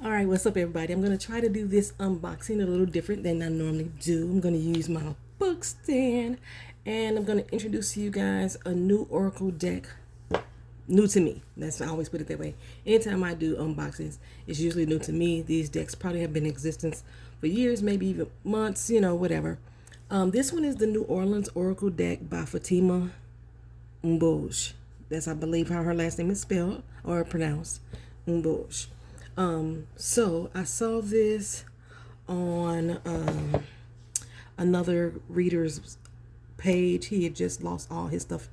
All right, what's up, everybody? I'm going to try to do this unboxing a little different than I normally do. I'm going to use my book stand, and I'm going to introduce to you guys a new Oracle deck. New to me. That's I always put it that way. Anytime I do unboxings, it's usually new to me. These decks probably have been in existence for years, maybe even months, whatever. This one is the New Orleans Oracle deck by Fatima Mbouge. That's, I believe, how her last name is spelled or pronounced. Mbouge. So I saw this on another reader's page. He had just lost all his stuff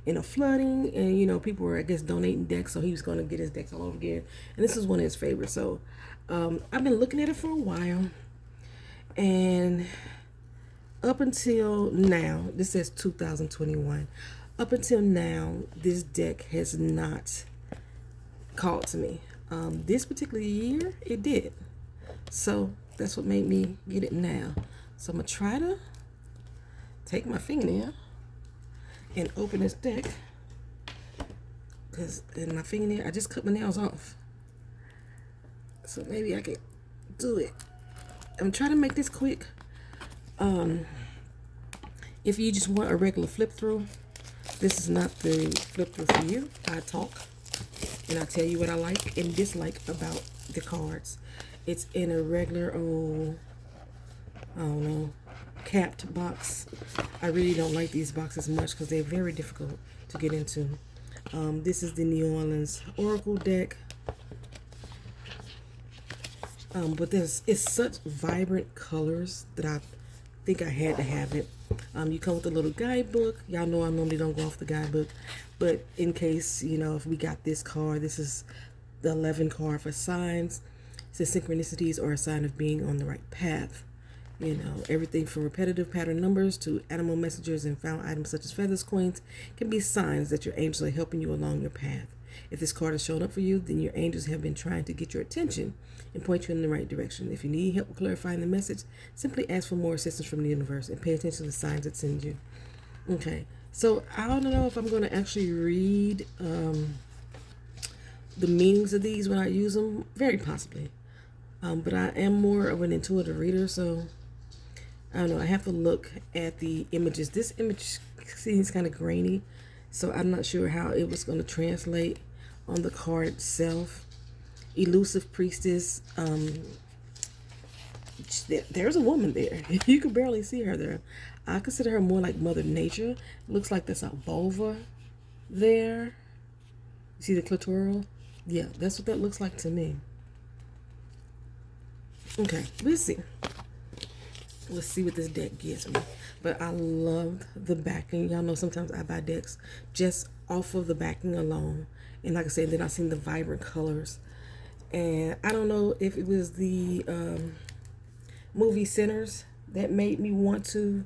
in a flooding, and people were, I guess, donating decks, so he was going to get his decks all over again. And this is one of his favorites. So I've been looking at it for a while, and up until now, this says 2021. Up until now, this deck has not called to me. This particular year, it did. So that's what made me get it now. So I'm going to try to take my fingernail and open this deck. Because in my fingernail, I just cut my nails off. So maybe I can do it. I'm trying to make this quick. If you just want a regular flip through, this is not the flip through for you. I talk and I tell you what I like and dislike about the cards. It's in a regular old, I don't know, capped box. I really don't like these boxes much because they're very difficult to get into. This is the New Orleans Oracle deck. But it's such vibrant colors that I think I had to have it. You come with a little guidebook. Y'all know I normally don't go off the guidebook, but in case, if we got this card, this is the 11 card for signs. It says synchronicities are a sign of being on the right path. Everything from repetitive pattern numbers to animal messengers and found items such as feathers, coins can be signs that your angels are helping you along your path. If this card has shown up for you, then your angels have been trying to get your attention and point you in the right direction. If you need help clarifying the message, simply ask for more assistance from the universe and pay attention to the signs it sends you. Okay, so I don't know if I'm going to actually read the meanings of these when I use them. Very possibly. But I am more of an intuitive reader, so I don't know. I have to look at the images. This image seems kind of grainy, so I'm not sure how it was going to translate on the card itself. Elusive priestess. There's a woman there. You can barely see her there. I consider her more like Mother Nature. Looks like there's a vulva there. You see the clitoral? Yeah, that's what that looks like to me. Okay, let's see. Let's see what this deck gives me. But I loved the backing. Y'all know sometimes I buy decks just off of the backing alone. And like I said, then I seen the vibrant colors. And I don't know if it was the movie Sinners that made me want to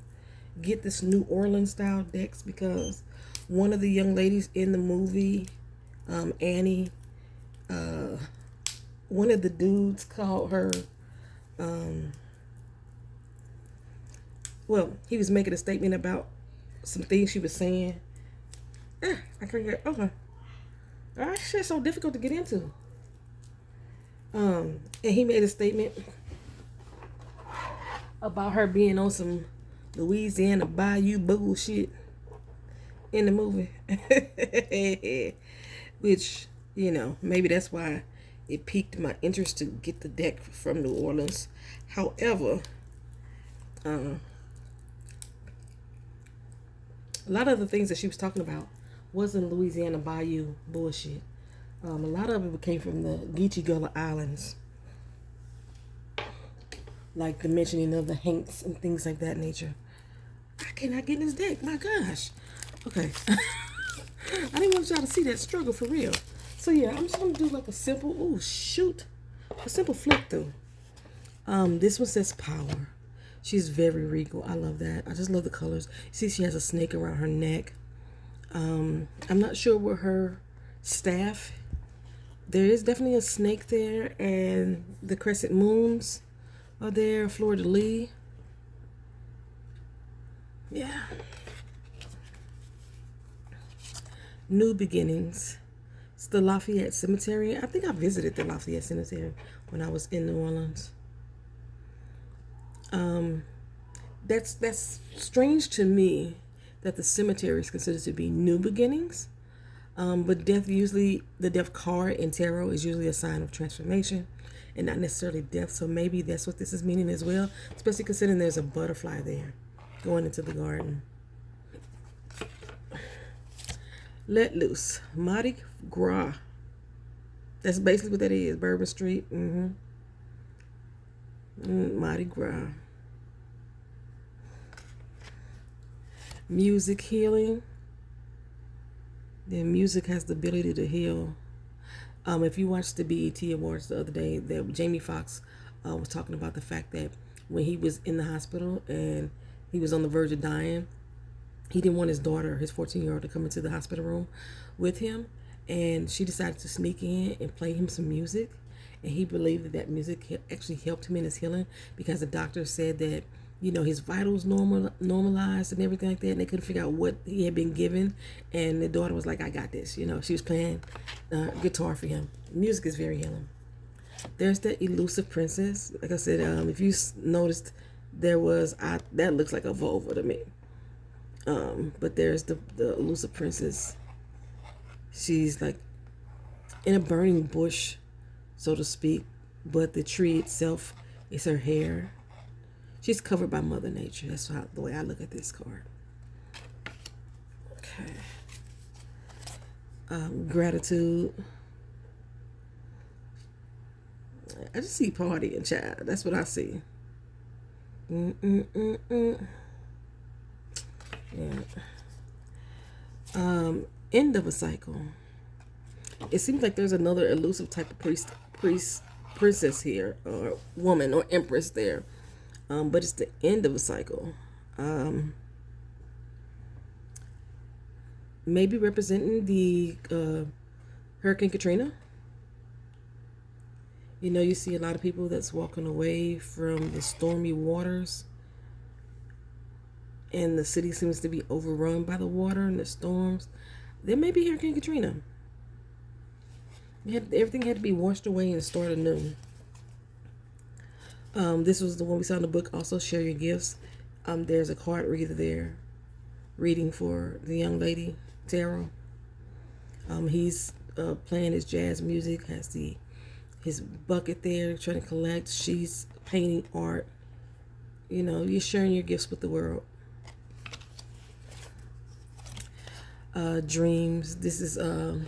get this New Orleans style decks, because one of the young ladies in the movie, Annie, one of the dudes called her, he was making a statement about some things she was saying. I can't get, okay. That shit's so difficult to get into. And he made a statement about her being on some Louisiana Bayou bullshit in the movie. Which, maybe that's why it piqued my interest to get the deck from New Orleans. However, a lot of the things that she was talking about wasn't Louisiana Bayou bullshit. A lot of it came from the Geechee Gullah Islands, like the mentioning of the Hanks and things like that nature. I cannot get in this deck. My gosh. Okay. I didn't want y'all to see that struggle for real. So yeah, I'm just gonna do like a simple, a simple flip through. This one says power. She's very regal. I love that. I just love the colors. See, she has a snake around her neck. I'm not sure where her staff. There is definitely a snake there, and the crescent moons are there, fleur de lis. Yeah. New beginnings. It's the Lafayette Cemetery. I think I visited the Lafayette Cemetery when I was in New Orleans. That's strange to me that the cemetery is considered to be new beginnings. But the death card in tarot is usually a sign of transformation and not necessarily death. So maybe that's what this is meaning as well, especially considering there's a butterfly there going into the garden. Let loose. Mardi Gras. That's basically what that is. Bourbon Street. Mardi Gras. Music healing. Then music has the ability to heal. If you watched the BET Awards the other day, that Jamie Foxx was talking about the fact that when he was in the hospital and he was on the verge of dying, he didn't want his daughter, his 14-year-old, to come into the hospital room with him, and she decided to sneak in and play him some music, and he believed that music actually helped him in his healing because the doctor said that his vitals normalized and everything like that, and they couldn't figure out what he had been given, and the daughter was like, I got this. She was playing guitar for him. Music is very healing. There's the elusive princess. Like I said, if you noticed, there was that looks like a vulva to me. But there's the elusive princess. She's like in a burning bush, so to speak, but the tree itself is her hair. She's covered by Mother Nature. That's the way I look at this card. Okay. Gratitude. I just see partying, child. That's what I see. Yeah. End of a cycle. It seems like there's another elusive type of princess here, or woman, or empress there. But it's the end of a cycle. Maybe representing the Hurricane Katrina. You see a lot of people that's walking away from the stormy waters, and the city seems to be overrun by the water and the storms. There may be Hurricane Katrina. Everything had to be washed away and start anew. This was the one we saw in the book, also Share Your Gifts. There's a card reader there reading for the young lady, tarot. He's playing his jazz music, has his bucket there, trying to collect. She's painting art. You're sharing your gifts with the world. Dreams. This is, I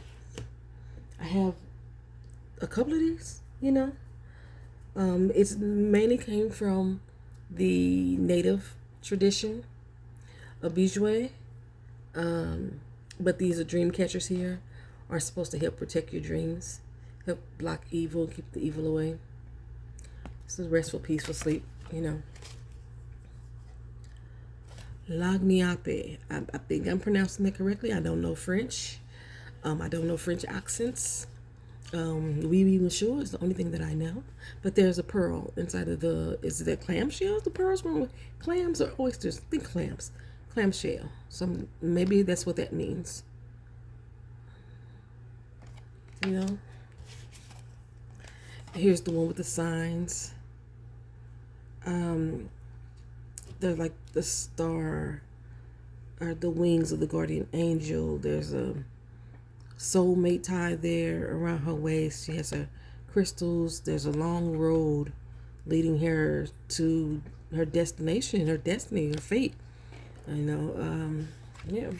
have a couple of these, It's mainly came from the native tradition of Bijoué. But these are dream catchers here, are supposed to help protect your dreams, help block evil, keep the evil away. This is restful, peaceful sleep, L'agniape. I think I'm pronouncing it correctly. I don't know French. I don't know French accents. Oui, monsieur is the only thing that I know. But there's a pearl inside of is it clamshells? The pearls from clams or oysters? I think clams. Clamshell. So maybe that's what that means. Here's the one with the signs. They're like the star or the wings of the guardian angel. There's a soulmate tie there around her waist. She has her crystals. There's a long road leading her to her destination, her destiny, her fate. Yeah.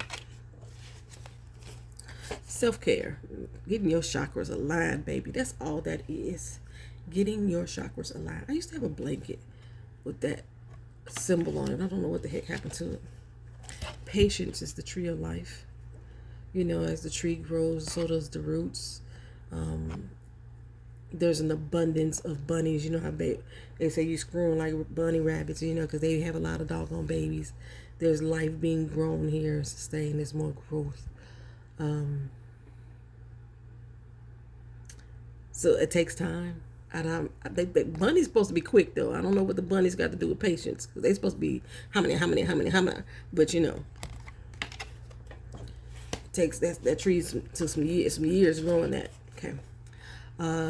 Self-care. Getting your chakras aligned, baby. That's all that is. Getting your chakras aligned. I used to have a blanket with that symbol on it. I don't know what the heck happened to it. Patience is the tree of life. As the tree grows, so does the roots. There's an abundance of bunnies. How they say you screwing like bunny rabbits, because they have a lot of doggone babies. There's life being grown here, sustained. There's more growth. So it takes time. The bunny's supposed to be quick, though. I don't know what the bunny's got to do with patience, because they're supposed to be how many. But Takes that tree took some years growing that. Okay.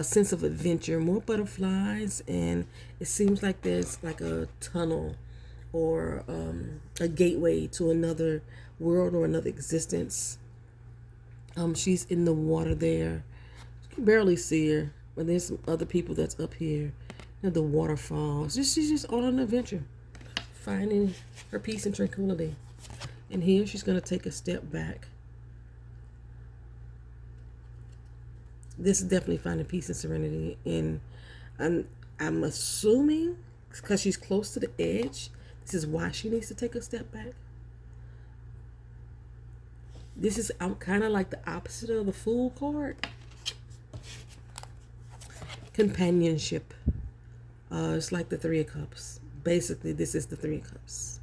Sense of adventure, more butterflies, and it seems like there's like a tunnel or a gateway to another world or another existence. She's in the water there. You can barely see her, but there's some other people that's up here. The waterfalls. She's just on an adventure, finding her peace and tranquility. And here she's going to take a step back. This is definitely finding peace and serenity. And I'm assuming because she's close to the edge, this is why she needs to take a step back. This is kind of like the opposite of the Fool card. Companionship. It's like the Three of Cups. Basically, this is the Three of Cups.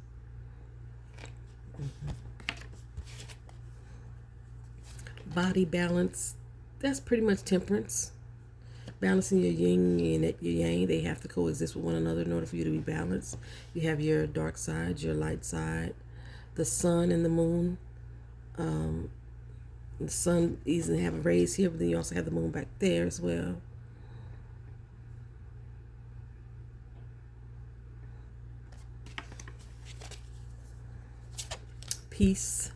Body balance. That's pretty much temperance. Balancing your yin and your yang. They have to coexist with one another in order for you to be balanced. You have your dark side, your light side, the sun and the moon. The sun easily have a rays here, but then you also have the moon back there as well. Peace.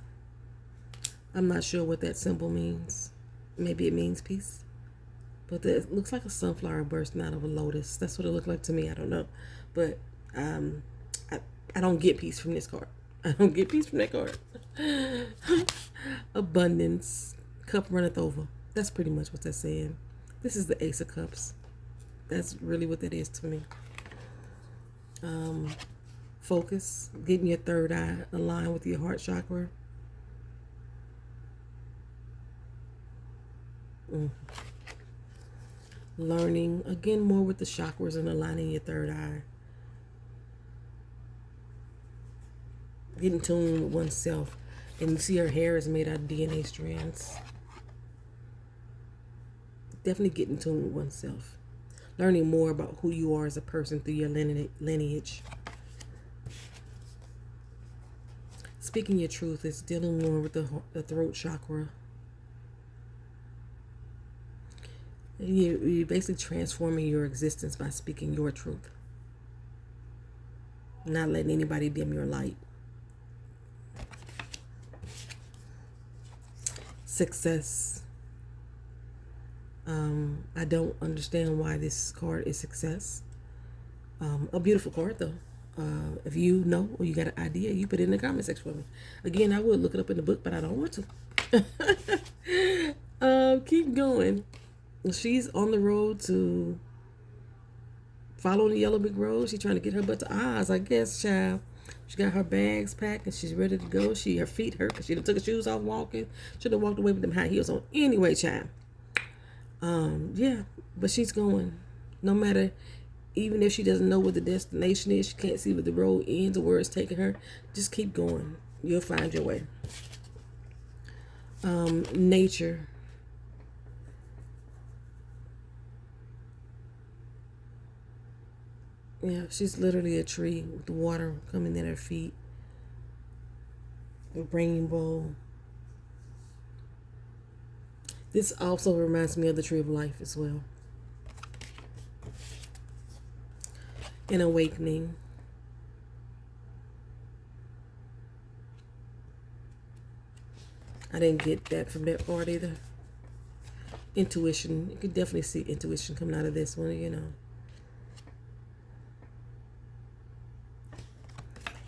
I'm not sure what that symbol means. Maybe it means peace. But it looks like a sunflower bursting out of a lotus. That's what it looked like to me. I don't know. But I don't get peace from this card. I don't get peace from that card. Abundance. Cup runneth over. That's pretty much what that's saying. This is the Ace of Cups. That's really what that is to me. Focus. Getting your third eye aligned with your heart chakra. Learning. Again, more with the chakras and aligning your third eye. Getting tuned with oneself. And you see her hair is made out of DNA strands. Definitely getting tuned with oneself. Learning more about who you are as a person through your lineage. Speaking your truth is dealing more with the throat chakra. You're basically transforming your existence by speaking your truth. Not letting anybody dim your light. Success. I don't understand why this card is success. A beautiful card though. If you know or you got an idea, you put it in the comment section for me. Again, I would look it up in the book, but I don't want to. Keep going. She's on the road to following the yellow brick road. She's trying to get her butt to Oz, I guess, child. She got her bags packed and she's ready to go. Her feet hurt because she took her shoes off walking. Should have walked away with them high heels on anyway, child. Yeah, but she's going. No matter, even if she doesn't know what the destination is, she can't see where the road ends or where it's taking her, just keep going. You'll find your way. Nature. Yeah, she's literally a tree with the water coming in her feet. A rainbow. This also reminds me of the tree of life as well. An awakening. I didn't get that from that part either. Intuition. You could definitely see intuition coming out of this one, you know.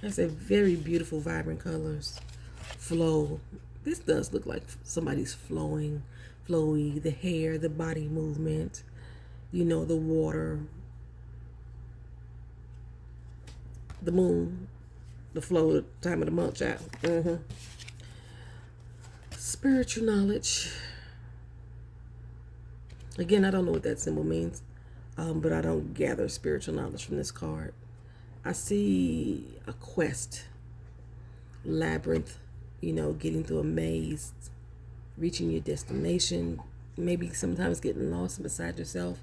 That's a very beautiful, vibrant colors. Flow. This does look like somebody's flowing, flowy. The hair, the body movement, you know, the water, the moon, the flow, time of the month, child. Spiritual knowledge. Again, I don't know what that symbol means, but I don't gather spiritual knowledge from this card. I see a quest, labyrinth, you know, getting through a maze, reaching your destination, maybe sometimes getting lost beside yourself,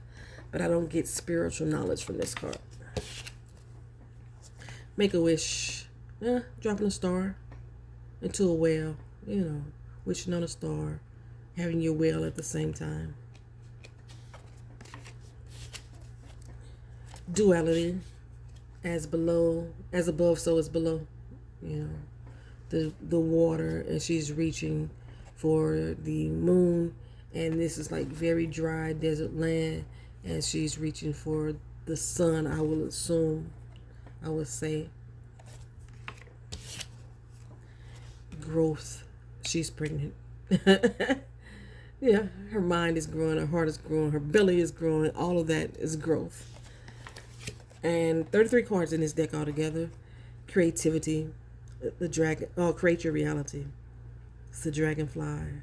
but I don't get spiritual knowledge from this card. Make a wish, dropping a star into a well, you know, wishing on a star, having your will at the same time. Duality, as above, so is below. You know, the water, and she's reaching for the moon, and this is like very dry desert land, and she's reaching for the sun. I will assume, I would say. Growth. She's pregnant. Yeah, her mind is growing, her heart is growing, her belly is growing. All of that is growth. And 33 cards in this deck altogether. Creativity, the dragon. Oh, create your reality. It's the dragonfly.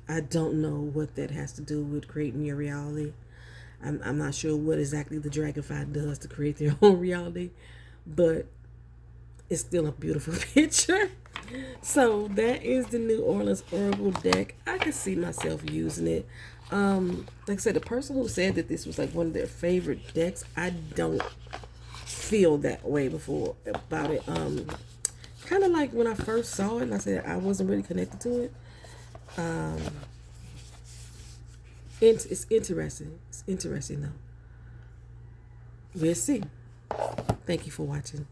I don't know what that has to do with creating your reality. I'm not sure what exactly the dragonfly does to create their own reality, but it's still a beautiful picture. So that is the New Orleans Oracle deck. I can see myself using it. Like I said, the person who said that this was like one of their favorite decks, I don't feel that way before about it. Kind of like when I first saw it, and I said I wasn't really connected to it. It's interesting. It's interesting though. We'll see. Thank you for watching.